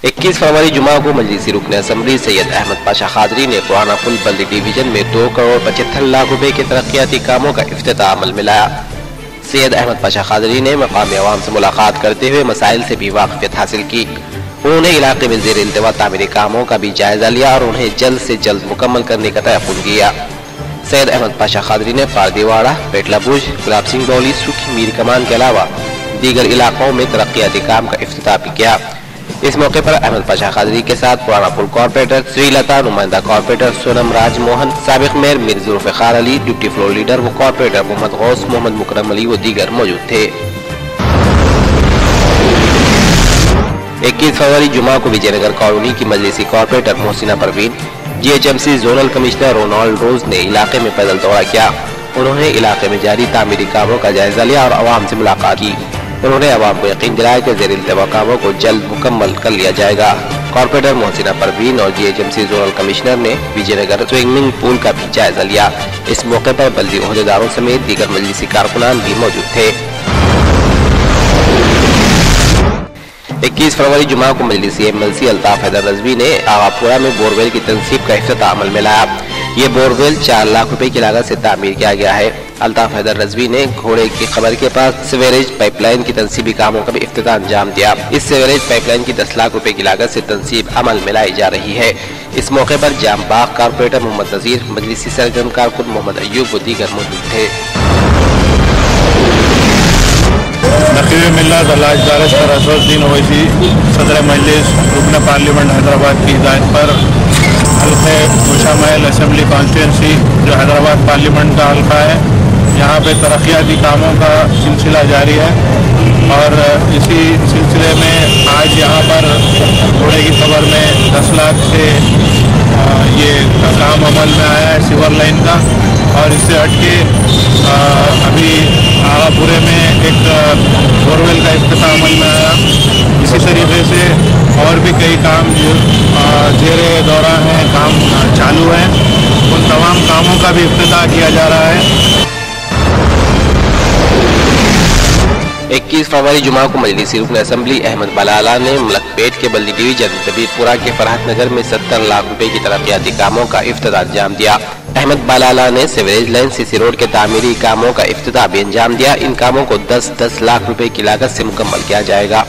21 फरवरी जुमा को मजलिसी रुकन असम्बली सैयद अहमद पाशा खादरी ने पुराना पुल बल्दी डिवीजन में 2 करोड़ 75 लाख रुपए के तरक्याती कामों का इफ्तिताह अमल में लाया। सैयद अहमद पाशा खादरी ने मकामी अवाम से मुलाकात करते हुए मसाइल से भी वाक़फियत हासिल की। उन्होंने इलाके में ज़ेर इल्तिवा तामीरी कामों का भी जायजा लिया और उन्हें जल्द से जल्द मुकम्मल करने का तयक़ुन किया। सैयद अहमद पाशा खादरी ने पारदीवाड़ा, पेटला बुर्ज, गुलाब सिंह बौली, सुखी मीर कमान के अलावा दीगर इलाकों में तरक्याती काम का इफ्तिताह भी किया। इस मौके पर अहमद पाशा खादरी के साथ पुराना पुल कॉर्पोरेटर श्रीलता, नुमाइंदा कॉर्पोरेटर सोनम राज मोहन, साबिक mayor Mir Zulfikar Ali, deputy floor leader व कॉर्पोरेटर मोहम्मद गौस, मोहम्मद मुकरम अली व दीगर मौजूद थे। 21 फरवरी जुमा को विजयनगर कॉलोनी की मजलिसी corporator Mohsina Parveen, GHMC zonal commissioner Ronald Rose ने इलाके में पैदल दौरा किया। उन्होंने इलाके में जारी तामीरी कामों का जायजा लिया और अवाम से मुलाकात की। उन्होंने अवाम को यकीन दिलाया कि ज़ेर इल्तिवा कामों को जल्द मुकम्मल कर लिया जाएगा। कॉर्पोरेटर मोहसिना परवीन और GHMC जोनल कमिश्नर ने विजयनगर स्विमिंग पूल का भी जायजा लिया। इस मौके पर बल्दी ओहदेदारों समेत दीगर मजलिसी कारकुनान भी मौजूद थे। 21 फरवरी जुमा को मजलिसी MLC अल्ताफ हैदर रजवी ने आगापुरा में बोरवेल की तनसीब का इफ्तिताह अमल में लाया। ये बोरवेल 4 लाख रुपए की लागत से तामीर किया गया है। अल्ताफ हैदर रजवी ने घोड़े की खबर के पास सीवरेज पाइपलाइन की तनसीबी कामों का भी इफ्तिताह अंजाम दिया। इस सीवरेज पाइपलाइन की 10 लाख रुपए की लागत से तनसीब अमल में लाई जा रही है। इस मौके पर जामबाग कॉर्पोरेटर मोहम्मद नजीर, मजलिसी सरगर्म कारकुन मोहम्मद अयूब व दीगर मौजूद थे। नकीब मिल्लत अल्लाह रसूलुद्दीन ओवैसी सदर मजलिस रुकन पार्लियामेंट हैदराबाद की हिदायत पर हल्के मुशामिल असेंबली कॉन्स्टिट्यूंसी जो हैदराबाद पार्लियामेंट का हल्का है, यहाँ पे तरक्याती कामों का सिलसिला जारी है और इसी सिलसिले में आज यहाँ पर घोड़े की खबर में 10 लाख से ये काम अमल में आया है सीवर लाइन का। और इससे हटके अभी आगापुरे में एक बोरवेल का इफ्तिताह अमल में आया। इसी तरीके से और भी कई काम जो ज़ेरे दौरा हैं, काम चालू हैं, उन तमाम कामों का भी इफ्तिताह किया जा रहा है। 21 फरवरी जुमा को मजलिसी रुकन असम्बली अहमद बलाला ने मलकपेट के बल्दी डिवीजन दबीरपुरा के फरहत नगर में 70 लाख रुपए की तरक्याती कामों का इफ्तिताह अंजाम दिया। अहमद बलाला ने सीवरेज लाइन सीसी रोड के तामीरी कामों का इफ्तिताह भी अंजाम दिया। इन कामों को 10-10 लाख रुपए की लागत से मुकम्मल किया जाएगा।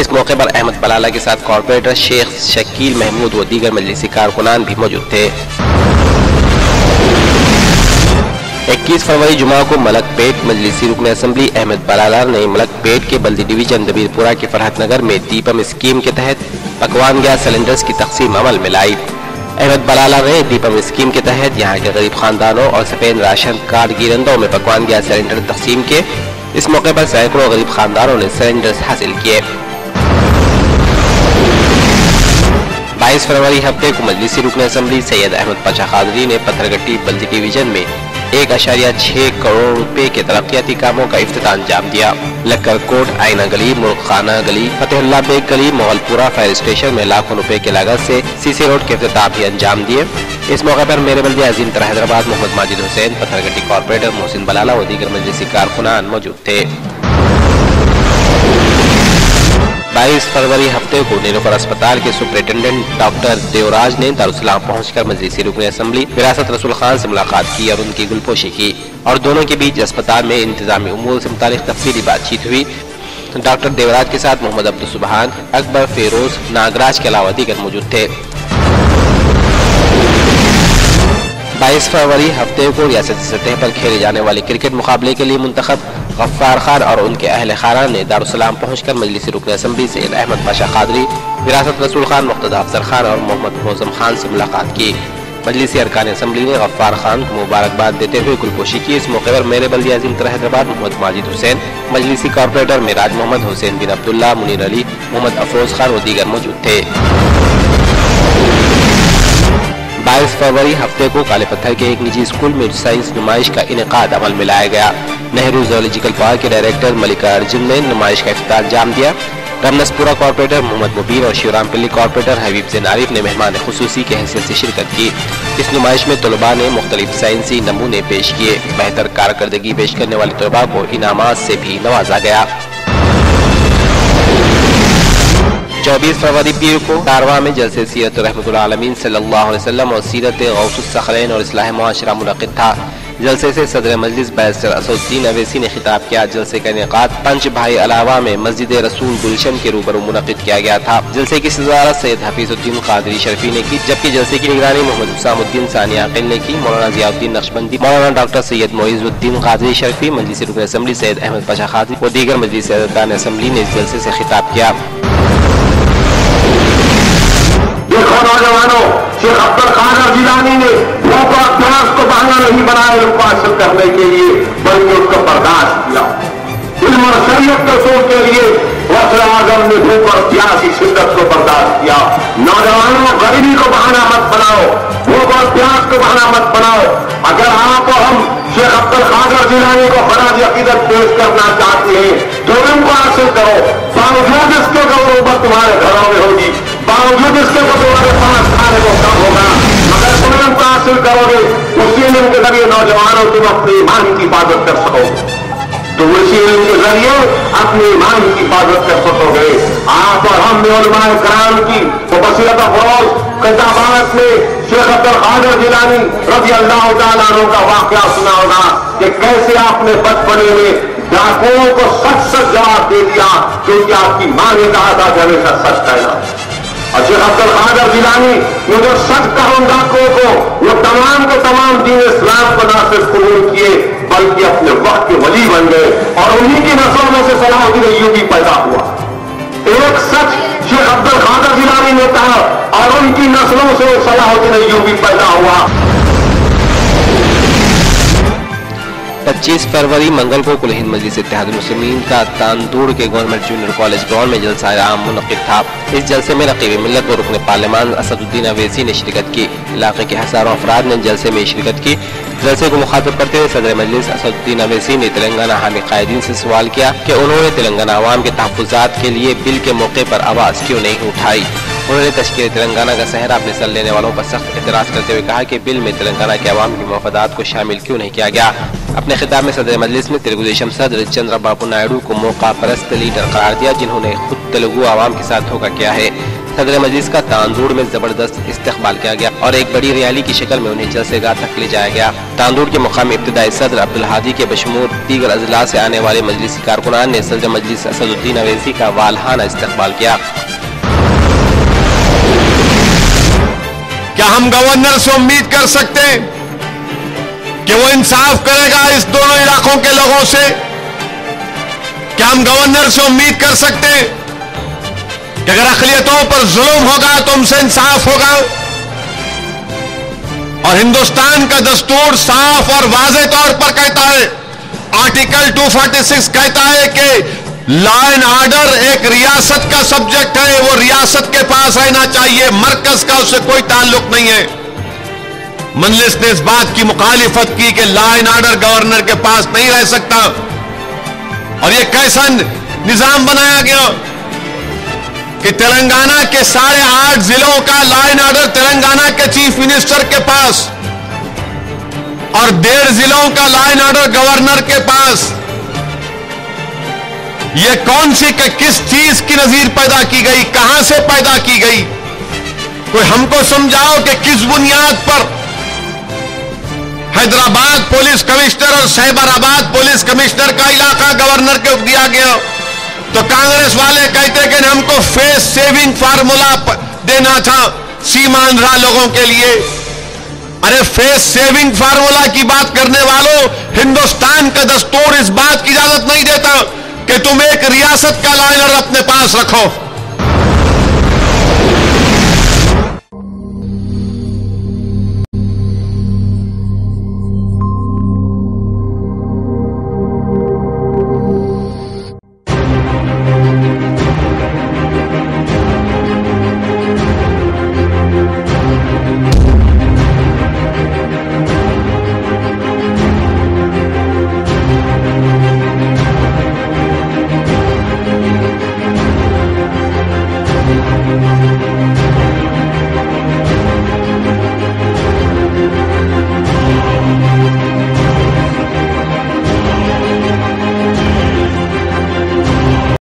इस मौके पर अहमद बलाला के साथ कॉर्पोरेटर शेख शकील महमूद व दीगर मजलिसी कारकुनान भी मौजूद थे। 21 फरवरी जुमा को मलकपेट मजलिसी रुकन असम्बली अहमद बलाला ने मलकपेट के बल्दी डिवीजन दबीरपुरा के फरहत नगर में दीपम स्कीम के तहत पकवान गैस सिलेंडर्स की तकसीम अमल में लाई। अहमद बलाला ने दीपम स्कीम के तहत यहाँ के गरीब खानदानों और सफेद राशन कार्ड गिरंदों में पकवान गैस सिलेंडर तकसीम किए। इस मौके पर सैकड़ों गरीब खानदानों ने सिलेंडर्स हासिल किए। 22 फरवरी हफ्ते को मजलिसी रुकन असम्बली सैयद अहमद पाशा खादरी ने पत्थरगट्टी बल्दी डिवीजन में 1.6 करोड़ रुपए के तरक्याती कामों का इफ्तिताह अंजाम दिया। लक्कर कोट, आईना गली, मुर्खाना गली, फतेहुल्लाह बेग गली, मोगलपुरा फायर स्टेशन में लाखों रुपए की लागत से सीसी रोड के इफ्तिताह भी अंजाम दिए। इस मौके पर मेरे बल्दी अजीम तरह हैदराबाद मोहम्मद माजिद हुसैन, पत्थरगट्टी कॉर्पोरेटर मोहसिन बलाला व दीगर मजलिसी कारकुनान मौजूद थे। 22 फरवरी हफ्ते को नीलोफर अस्पताल के सुपरिटेंडेंट डॉक्टर देवराज ने दारुसलाम पहुंचकर मजलिसी रुकन असम्बली विरासत रसूल खान से मुलाकात की और उनकी गुलपोशी की और दोनों के बीच अस्पताल में इंतजामी उमूर से मुतालिक तफसीली बातचीत हुई। डॉक्टर देवराज के साथ मोहम्मद अब्दुल सुबहान, अकबर, फेरोज, नागराज के अलावा दीगर मौजूद थे। 22 फरवरी हफ्ते को रियासती सतह पर खेले जाने वाले क्रिकेट मुकाबले के लिए मुंतखब गफ्फार खान और उनके अहल खाना ने दारुसलाम पहुंचकर मजलिसी रुकन असम्बली सैयद अहमद पाशा खादरी, विरासत रसूल खान, मुक्तदा अफसर खान और मोहम्मद मोज़म खान से मुलाकात की। मजलिसी अरकान असम्बली ने गफ्फार खान को मुबारकबाद देते हुए गुलपोशी की। इस मौके पर मेरे बल्दी अजीम तरह हैदराबाद मोहम्मद माजिद हुसैन, मजलिसी कॉर्पोरेटर मिराज मोहम्मद, हुसैन बिन अब्दुल्ला, मुनीर अली, मोहम्मद अफरोज खान व दीगर मौजूद थे। 22 फरवरी हफ्ते को काले पत्थर के एक निजी स्कूल में साइंस नुमाइश का इनेकाद अमल में लाया गया। नेहरू ज़ूलॉजिकल पार्क के डायरेक्टर मलिका अर्जुन ने नुमाइश का इफ्तिताह अंजाम दिया। रमनसपुरा कॉर्पोरेटर मोहम्मद मुबीन और शिवरामपल्ली कॉर्पोरेटर हबीब ज़ैन आरिफ ने मेहमान खुसूसी की हैसियत से शिरकत की। इस नुमाइश में तलबा ने मुख्तलिफ साइंसी नमूने पेश किए। बेहतर कारकर्दगी पेश करने वाले तलबा को इनामात से भी नवाजा गया। 24 फरवरी पीर को कारवां में जलसे सीरत रहमतुल आलमीन सल्लल्लाहु अलैहि वसल्लम और सीरत गौसुस सखरैन और इस्लाह मुआशरा मुनक़िद था। जलसे से सदर मजलिस बैरिस्टर असदुद्दीन अवैसी ने खिताब किया। जलसे का इनेकाद पंच भाई अलावा में मस्जिद रसूल गुलशन के रूबरू मुनक़िद किया गया था। जलसे की सदारत सैयद हफीजुद्दीन कादरी शरफी ने की, जबकि जलसे की निगरानी मोहम्मद हुसामुद्दीन सानी आकिल ने की। मौलाना ज़ियाउद्दीन नक्शबंदी, मौलाना डॉक्टर सैयद मोइज़ुद्दीन कादरी शरफी, मजलिस रुकन असम्बली सैयद अहमद पाशा खादरी और दीगर मजलिस अरकान असम्बली ने इस जलसे से खिताब किया। देखो नौजवानों, शेख अब्दुल कादिर जिलानी ने भूख और प्यास को बहाना नहीं बनाया इल्म हासिल करने के लिए, बल्कि उसको बर्दाश्त किया। इल्म और शरीयत के उसूल के लिए गौसे आज़म ने भूख और प्यास की शिद्दत को बर्दाश्त किया। नौजवानों, गरीबी को बहाना मत बनाओ, भूख और प्यास को बहाना मत बनाओ। अगर आप और हम शेख अब्दुल कादिर जिलानी को खराज अकीदत पेश करना चाहते हैं तो इल्म को हासिल करो। बावजूद इसके गौरवत तुम्हारे घरों में होगी, बावजूद इसके को तुम्हारे पास खाने को कम होगा, मगर तुम इल्म को हासिल करोगे, उसी इल्म के जरिए नौजवानों तुम अपने ईमान की हिफाजत कर सकोगे। तो उसी इल्म के जरिए अपने ईमान की हिफाजत कर सकोगे। आप और हम ने उलमाए कराम की तो बसीरत अफरोज किताबात में शेख अब्दुल कादिर जिलानी रज़ी अल्लाह तआला अन्हु का वाक़या सुना होगा कि कैसे आपने बचपने में डाकुओं को सच सच जवाब दे दिया, क्योंकि आपकी मां ने कहा था कि हमेशा सच कहना। और शेख अब्दुल कादिर जिलानी ने जो सच कहा उन डाकुओं को, वो तमाम के तमाम दीन इस्लाम को न सिर्फ कबूल किए बल्कि अपने वक्त के वली बन गए, और उन्हीं की नस्लों में से सलाहुद्दीन अय्यूबी पैदा हुआ। एक सच शेख अब्दुल कादिर जिलानी ने कहा और उनकी नस्लों से सलाहुद्दीन अय्यूबी पैदा हुआ। 25 फरवरी मंगल को कुल हिंद मजलिस इत्तेहादुल मुस्लिमीन का तांदूर के गवर्नमेंट जूनियर कॉलेज ग्राउंड में जलसा आम मुनक़िद था। इस जलसे में रकीब मिल्लत और रुकन पार्लियामान असदुद्दीन अवैसी ने शिरकत की। इलाके के हज़ारों अफराद ने जलसे में शिरकत की। जलसे को मुखातब करते हुए सदर मजलिस असदुद्दीन अवैसी ने तेलंगाना हामी कायदीन से सवाल किया कि उन्होंने तेलंगाना अवाम के तहफ़्फ़ुज़ात के लिए बिल के मौके पर आवाज़ क्यों नहीं उठाई। उन्होंने तश्कील तेलंगाना का सहरा अपने सर लेने वालों पर सख्त एतराज़ करते हुए कहा कि बिल में तेलंगाना के अवाम की मफादात को शामिल क्यों नहीं किया गया। अपने खिताब में सदर मजलिस में तेलुगु देशम सदर चंद्रबाबू नायडू को मौका परस्त लीडर करार दिया, जिन्होंने खुद तेलुगु आवाम के साथ धोखा किया है। सदर मजलिस का तांदूर में जबरदस्त इस्तकबाल किया गया और एक बड़ी रैली की शक्ल में उन्हें जलसेगाह तक ले जाया गया। तांदूर के मुकामी इब्तिदाई सदर अब्दुल हादी के बशमूर दीगर अजला से आने वाले मजलिसी कारकुनान ने सदर मजलिस असदुद्दीन अवैसी का वालहाना इस्तकबाल किया। क्या हम गवर्नर से उम्मीद कर सकते हैं कि वो इंसाफ करेगा इस दोनों इलाकों के लोगों से? क्या हम गवर्नर से उम्मीद कर सकते हैं कि अगर अक़लियतों पर जुल्म होगा तो उनसे इंसाफ होगा? और हिंदुस्तान का दस्तूर साफ और वाज़ेह तौर पर कहता है, आर्टिकल 246 कहता है कि लॉ एंड ऑर्डर एक रियासत का सब्जेक्ट है, वो रियासत के पास रहना चाहिए, मरकज का उससे कोई ताल्लुक नहीं है। मजलिस ने इस बात की मुखालिफत की कि लॉ एंड ऑर्डर गवर्नर के पास नहीं रह सकता, और ये कैसा निजाम बनाया गया कि तेलंगाना के 8.5 जिलों का लॉ एंड ऑर्डर तेलंगाना के चीफ मिनिस्टर के पास और 1.5 जिलों का लॉ एंड ऑर्डर गवर्नर के पास। ये कौन सी किस चीज की नजीर पैदा की गई, कहां से पैदा की गई? कोई हमको समझाओ कि किस बुनियाद पर हैदराबाद पुलिस कमिश्नर और साइबराबाद पुलिस कमिश्नर का इलाका गवर्नर को दिया गया। तो कांग्रेस वाले कहते कि हमको फेस सेविंग फार्मूला देना था सीमांध्रा लोगों के लिए। अरे फेस सेविंग फार्मूला की बात करने वालों, हिंदुस्तान का दस्तूर इस बात की इजाजत नहीं देता कि तुम एक रियासत का लॉ एंड ऑर्डर अपने पास रखो।